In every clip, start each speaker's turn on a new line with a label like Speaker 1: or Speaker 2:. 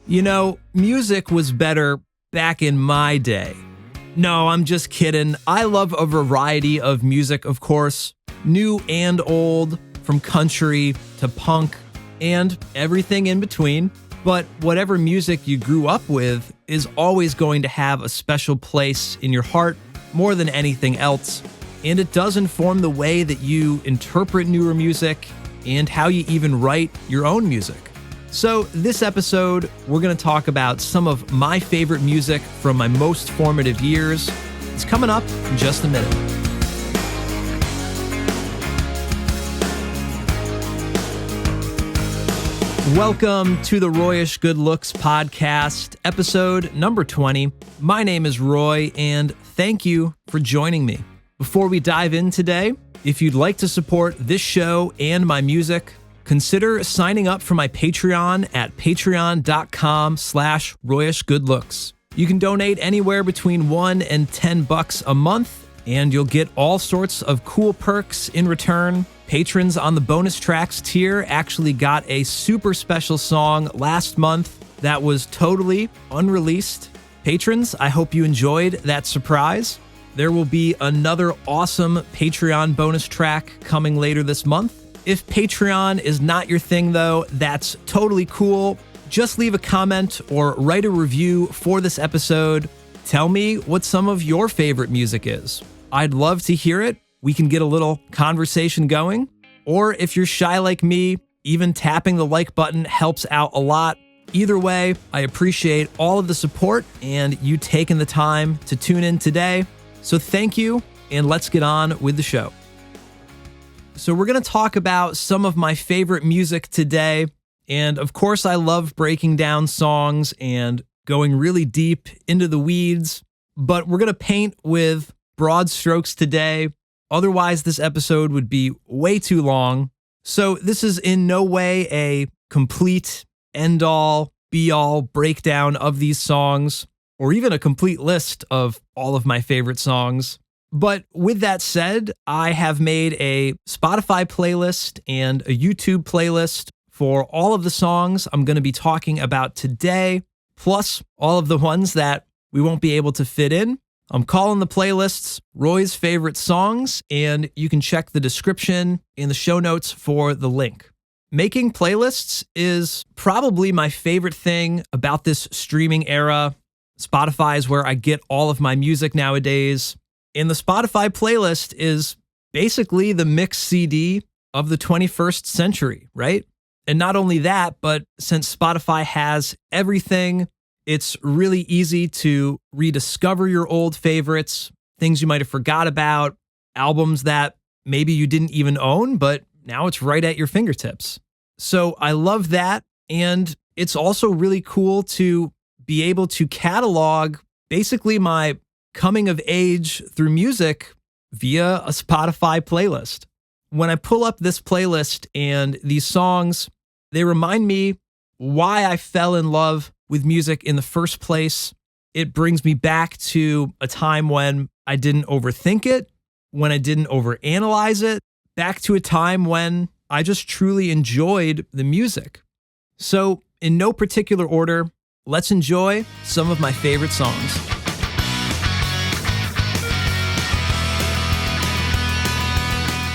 Speaker 1: Music was better back in my day. No, I'm just kidding. I love a variety of music, of course, new and old, from country to punk and everything in between. But whatever music you grew up with is always going to have a special place in your heart more than anything else. And it does inform the way that you interpret newer music and how you even write your own music. So this episode, we're going to talk about some of my favorite music from my most formative years. It's coming up in just a minute. Welcome to the Royish Good Looks podcast, episode number 20. My name is Roy, and thank you for joining me. Before we dive in today, if you'd like to support this show and my music, consider signing up for my Patreon at patreon.com/RoyishGoodLooks. You can donate anywhere between $1 and $10 a month, and you'll get all sorts of cool perks in return. Patrons on the bonus tracks tier actually got a super special song last month that was totally unreleased. Patrons, I hope you enjoyed that surprise. There will be another awesome Patreon bonus track coming later this month. If Patreon is not your thing, though, that's totally cool. Just leave a comment or write a review for this episode. Tell me what some of your favorite music is. I'd love to hear it. We can get a little conversation going. Or if you're shy like me, even tapping the like button helps out a lot. Either way, I appreciate all of the support and you taking the time to tune in today. So thank you, and let's get on with the show. So we're going to talk about some of my favorite music today. And of course, I love breaking down songs and going really deep into the weeds, but we're going to paint with broad strokes today. Otherwise, this episode would be way too long. So this is in no way a complete end-all, be-all breakdown of these songs, or even a complete list of all of my favorite songs. But with that said, I have made a Spotify playlist and a YouTube playlist for all of the songs I'm going to be talking about today, plus all of the ones that we won't be able to fit in. I'm calling the playlists Roy's Favorite Songs, and you can check the description in the show notes for the link. Making playlists is probably my favorite thing about this streaming era. Spotify is where I get all of my music nowadays. And the Spotify playlist is basically the mix CD of the 21st century, right? And not only that, but since Spotify has everything, it's really easy to rediscover your old favorites, things you might have forgot about, albums that maybe you didn't even own, but now it's right at your fingertips. So I love that. And it's also really cool to be able to catalog basically my coming of age through music via a Spotify playlist. When I pull up this playlist and these songs, they remind me why I fell in love with music in the first place. It brings me back to a time when I didn't overthink it, when I didn't overanalyze it, back to a time when I just truly enjoyed the music. So in no particular order, let's enjoy some of my favorite songs.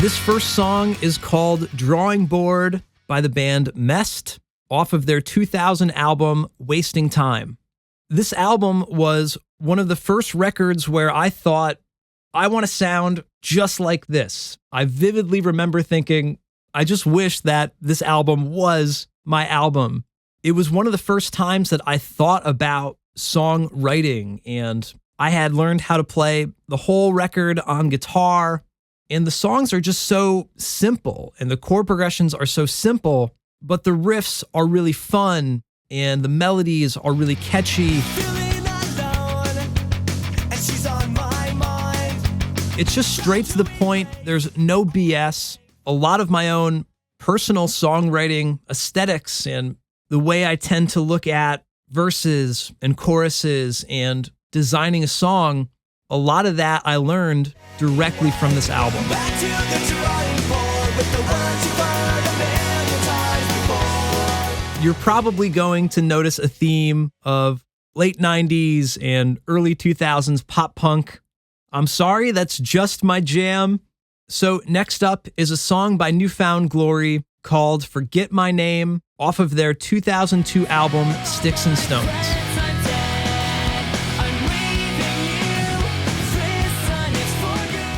Speaker 1: This first song is called Drawing Board by the band Mest off of their 2000 album, Wasting Time. This album was one of the first records where I thought, I want to sound just like this. I vividly remember thinking, I just wish that this album was my album. It was one of the first times that I thought about songwriting, and I had learned how to play the whole record on guitar. And the songs are just so simple, and the chord progressions are so simple, but the riffs are really fun, and the melodies are really catchy. It's just straight to the point. There's no BS. A lot of my own personal songwriting aesthetics and the way I tend to look at verses and choruses and designing a song, a lot of that I learned directly from this album.
Speaker 2: Back to the drawing board with the words you've heard a million times before.
Speaker 1: You're probably going to notice a theme of late 90s and early 2000s pop punk. I'm sorry, that's just my jam. So next up is a song by New Found Glory called Forget My Name off of their 2002 album Sticks and Stones.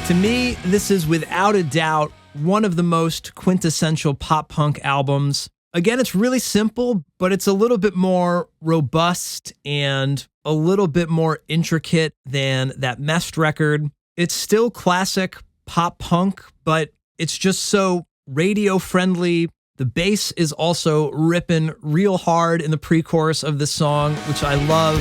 Speaker 1: To me, this is without a doubt one of the most quintessential pop punk albums. Again, it's really simple, but it's a little bit more robust and a little bit more intricate than that Messed record. It's still classic pop punk, but it's just so radio friendly. The bass is also ripping real hard in the pre-chorus of this song, which I love.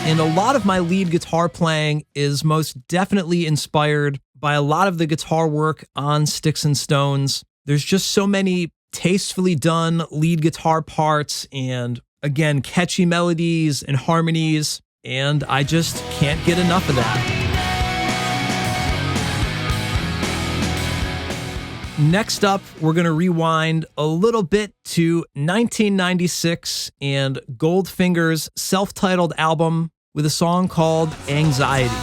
Speaker 1: And a lot of my lead guitar playing is most definitely inspired by a lot of the guitar work on Sticks and Stones. There's just so many tastefully done lead guitar parts and, again, catchy melodies and harmonies, and I just can't get enough of that. Next up, we're going to rewind a little bit to 1996 and Goldfinger's self-titled album with a song called Anxiety.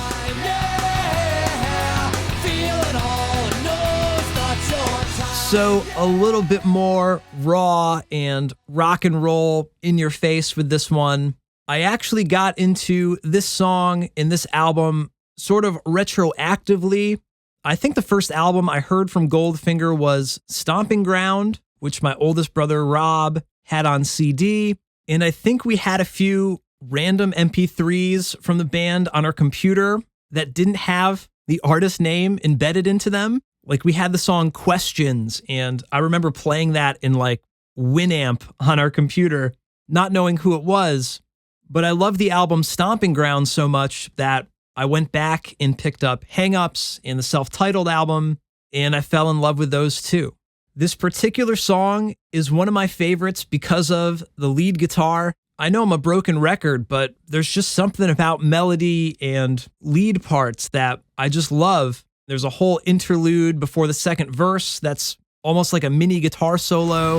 Speaker 1: So a little bit more raw and rock and roll in your face with this one. I actually got into this song in this album sort of retroactively. I think the first album I heard from Goldfinger was Stomping Ground, which my oldest brother Rob had on CD. And I think we had a few random MP3s from the band on our computer that didn't have the artist name embedded into them. Like we had the song Questions, and I remember playing that in like Winamp on our computer, not knowing who it was. But I love the album Stomping Ground so much that I went back and picked up Hang Ups and the self-titled album, and I fell in love with those too. This particular song is one of my favorites because of the lead guitar. I know I'm a broken record, but there's just something about melody and lead parts that I just love. There's a whole interlude before the second verse that's almost like a mini guitar solo.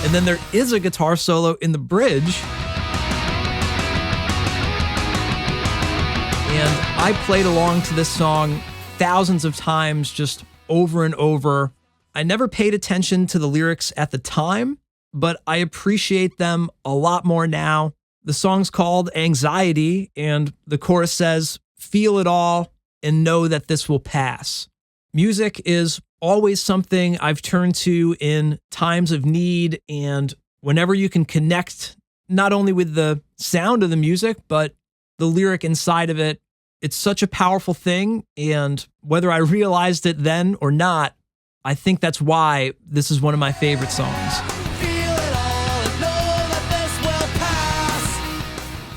Speaker 1: And then there is a guitar solo in the bridge. And I played along to this song thousands of times, just over and over. I never paid attention to the lyrics at the time, but I appreciate them a lot more now. The song's called Anxiety, and the chorus says, "Feel it all and know that this will pass." Music is always something I've turned to in times of need, and whenever you can connect not only with the sound of the music, but the lyric inside of it, it's such a powerful thing. And whether I realized it then or not, I think that's why this is one of my favorite songs.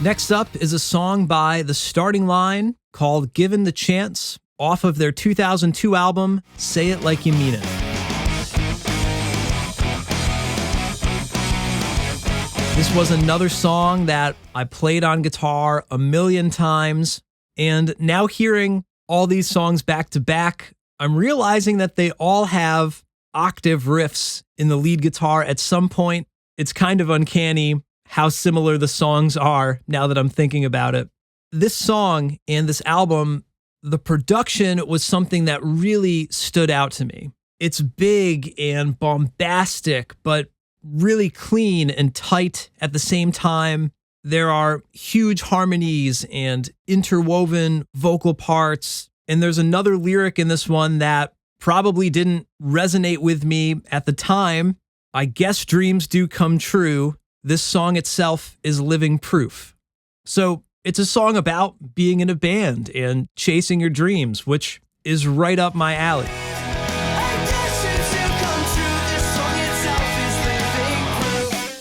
Speaker 1: Next up is a song by The Starting Line called Given the Chance off of their 2002 album, Say It Like You Mean It. This was another song that I played on guitar a million times, and now hearing all these songs back to back, I'm realizing that they all have octave riffs in the lead guitar at some point. It's kind of uncanny how similar the songs are now that I'm thinking about it. This song and this album, the production was something that really stood out to me. It's big and bombastic, but really clean and tight at the same time. There are huge harmonies and interwoven vocal parts. And there's another lyric in this one that probably didn't resonate with me at the time. I guess dreams do come true. This song itself is living proof. So it's a song about being in a band and chasing your dreams, which is right up my alley.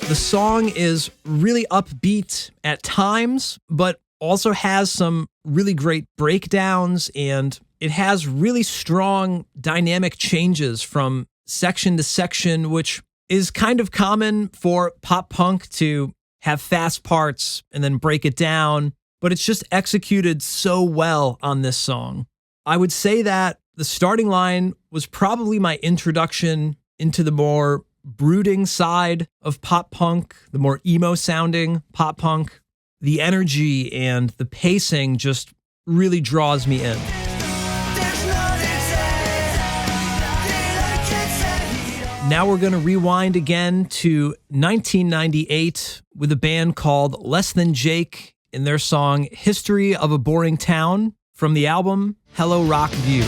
Speaker 1: The song is really upbeat at times, but also has some really great breakdowns, and it has really strong dynamic changes from section to section, which is kind of common for pop punk to have fast parts and then break it down, but it's just executed so well on this song. I would say that the starting line was probably my introduction into the more brooding side of pop punk, the more emo sounding pop punk. The energy and the pacing just really draws me in. Now we're going to rewind again to 1998 with a band called Less Than Jake in their song History of a Boring Town from the album Hello Rock View.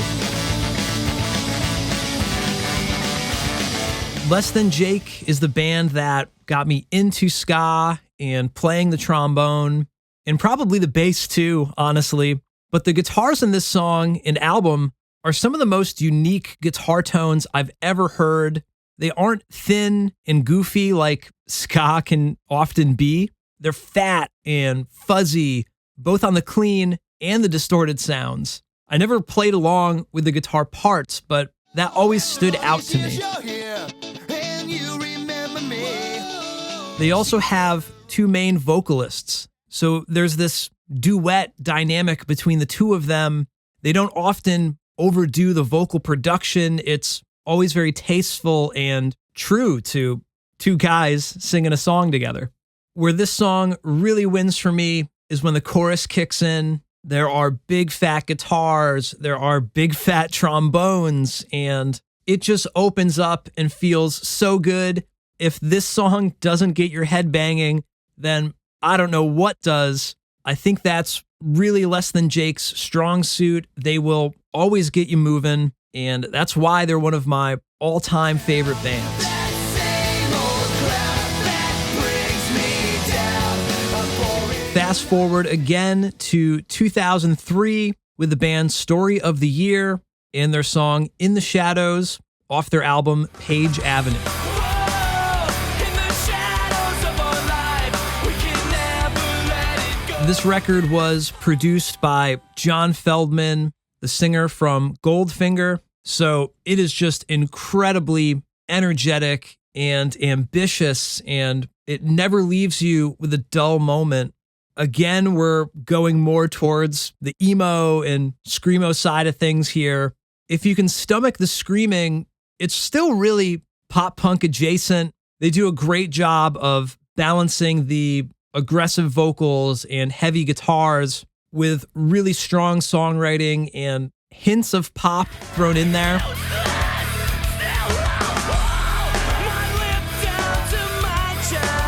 Speaker 1: Less Than Jake is the band that got me into ska and playing the trombone, and probably the bass too, honestly. But the guitars in this song and album are some of the most unique guitar tones I've ever heard. They aren't thin and goofy like ska can often be. They're fat and fuzzy, both on the clean and the distorted sounds. I never played along with the guitar parts, but that always stood out to me. They also have two main vocalists, so there's this duet dynamic between the two of them. They don't often overdo the vocal production. It's always very tasteful and true to two guys singing a song together. Where this song really wins for me is when the chorus kicks in. There are big fat guitars, there are big fat trombones, and it just opens up and feels so good. If this song doesn't get your head banging, then I don't know what does. I think that's really Less Than Jake's strong suit. They will always get you moving, and that's why they're one of my all-time favorite bands. Fast forward again to 2003 with the band Story of the Year and their song In the Shadows off their album Page Avenue. This record was produced by John Feldman, the singer from Goldfinger, so it is just incredibly energetic and ambitious, and it never leaves you with a dull moment. Again, we're going more towards the emo and screamo side of things here. If you can stomach the screaming, it's still really pop punk adjacent. They do a great job of balancing the aggressive vocals and heavy guitars with really strong songwriting and hints of pop thrown in there.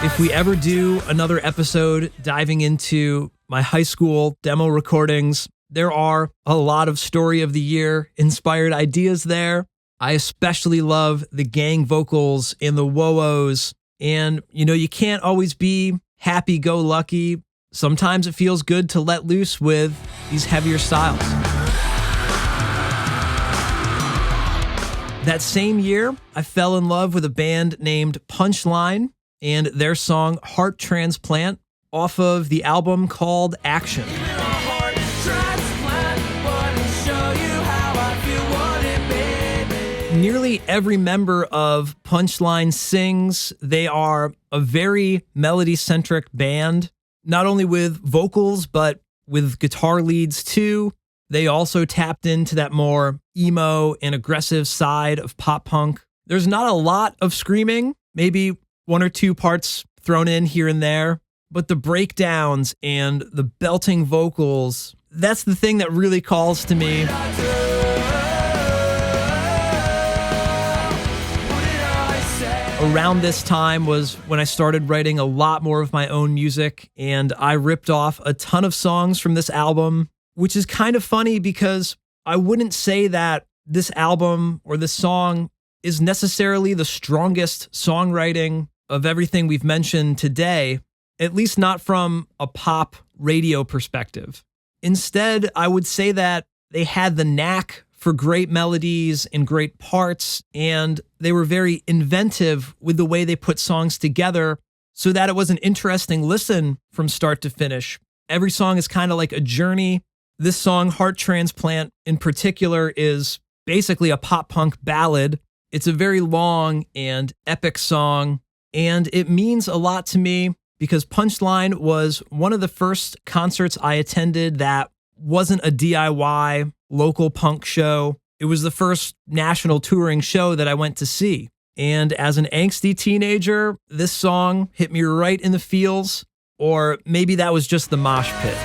Speaker 1: If we ever do another episode diving into my high school demo recordings, there are a lot of Story of the Year inspired ideas there. I especially love the gang vocals and the whoa-ohs. And, you can't always be happy-go-lucky. Sometimes it feels good to let loose with these heavier styles. That same year, I fell in love with a band named Punchline and their song Heart Transplant off of the album called Action. Nearly every member of Punchline sings. They are a very melody-centric band, not only with vocals, but with guitar leads too. They also tapped into that more emo and aggressive side of pop punk. There's not a lot of screaming, maybe one or two parts thrown in here and there, but the breakdowns and the belting vocals, that's the thing that really calls to me. Around this time was when I started writing a lot more of my own music, and I ripped off a ton of songs from this album, which is kind of funny because I wouldn't say that this album or this song is necessarily the strongest songwriting of everything we've mentioned today, at least not from a pop radio perspective. Instead, I would say that they had the knack for great melodies and great parts, and they were very inventive with the way they put songs together so that it was an interesting listen from start to finish. Every song is kind of like a journey. This song, Heart Transplant, in particular, is basically a pop punk ballad. It's a very long and epic song, and it means a lot to me because Punchline was one of the first concerts I attended that wasn't a DIY local punk show. It was the first national touring show that I went to see. And as an angsty teenager, this song hit me right in the feels, or maybe that was just the mosh pit.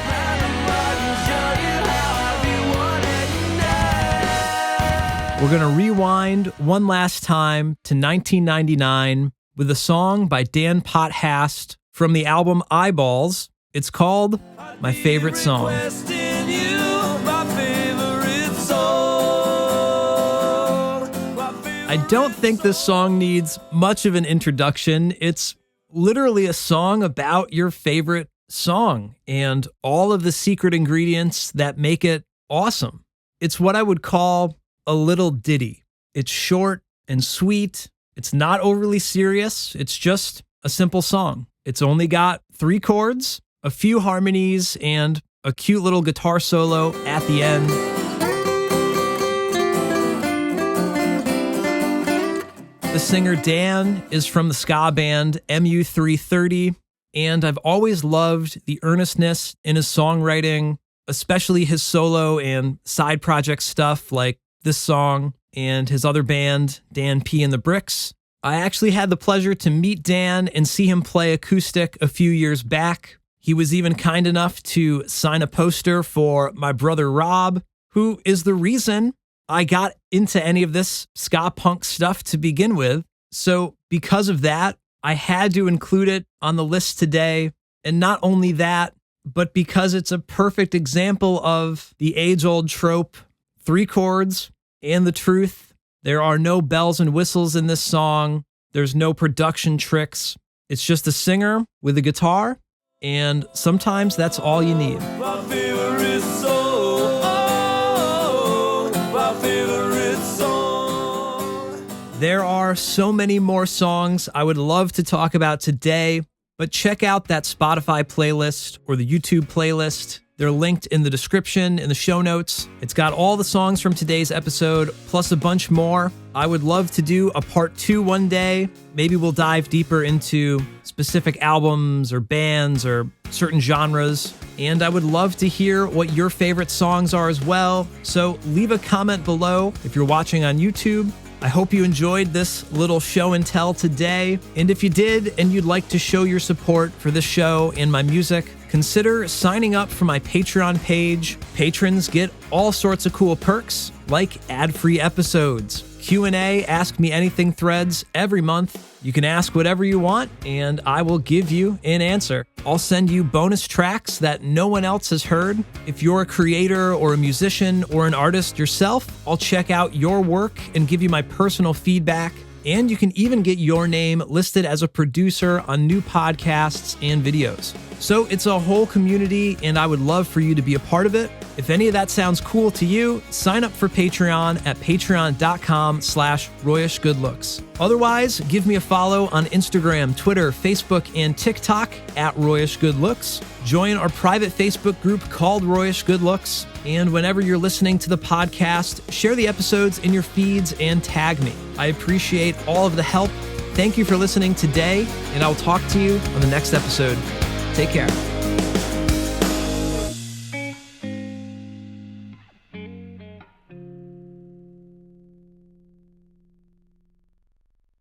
Speaker 1: We're going to rewind one last time to 1999 with a song by Dan Pothast from the album Eyeballs. It's called My Favorite Song. I don't think this song needs much of an introduction. It's literally a song about your favorite song and all of the secret ingredients that make it awesome. It's what I would call a little ditty. It's short and sweet. It's not overly serious. It's just a simple song. It's only got 3 chords, a few harmonies, and a cute little guitar solo at the end. The singer Dan is from the ska band MU330, and I've always loved the earnestness in his songwriting, especially his solo and side project stuff like this song and his other band, Dan P. and the Bricks. I actually had the pleasure to meet Dan and see him play acoustic a few years back. He was even kind enough to sign a poster for my brother Rob, who is the reason I got into any of this ska punk stuff to begin with. So because of that, I had to include it on the list today. And not only that, but because it's a perfect example of the age-old trope, 3 chords and the truth. There are no bells and whistles in this song. There's no production tricks. It's just a singer with a guitar, and sometimes that's all you need. My favorite song, my favorite song. There are so many more songs I would love to talk about today, but check out that Spotify playlist or the YouTube playlist. They're linked in the description, in the show notes. It's got all the songs from today's episode, plus a bunch more. I would love to do a part 2 one day. Maybe we'll dive deeper into specific albums or bands or certain genres. And I would love to hear what your favorite songs are as well. So leave a comment below if you're watching on YouTube. I hope you enjoyed this little show and tell today. And if you did, and you'd like to show your support for this show and my music, consider signing up for my Patreon page. Patrons get all sorts of cool perks, like ad-free episodes, Q&A, Ask Me Anything threads every month. You can ask whatever you want, and I will give you an answer. I'll send you bonus tracks that no one else has heard. If you're a creator or a musician or an artist yourself, I'll check out your work and give you my personal feedback. And you can even get your name listed as a producer on new podcasts and videos. So it's a whole community, and I would love for you to be a part of it. If any of that sounds cool to you, sign up for Patreon at patreon.com/RoyishGoodLooks. Otherwise, give me a follow on Instagram, Twitter, Facebook, and TikTok at RoyishGoodLooks. Join our private Facebook group called Royish Good Looks. And whenever you're listening to the podcast, share the episodes in your feeds and tag me. I appreciate all of the help. Thank you for listening today, and I'll talk to you on the next episode. Take care.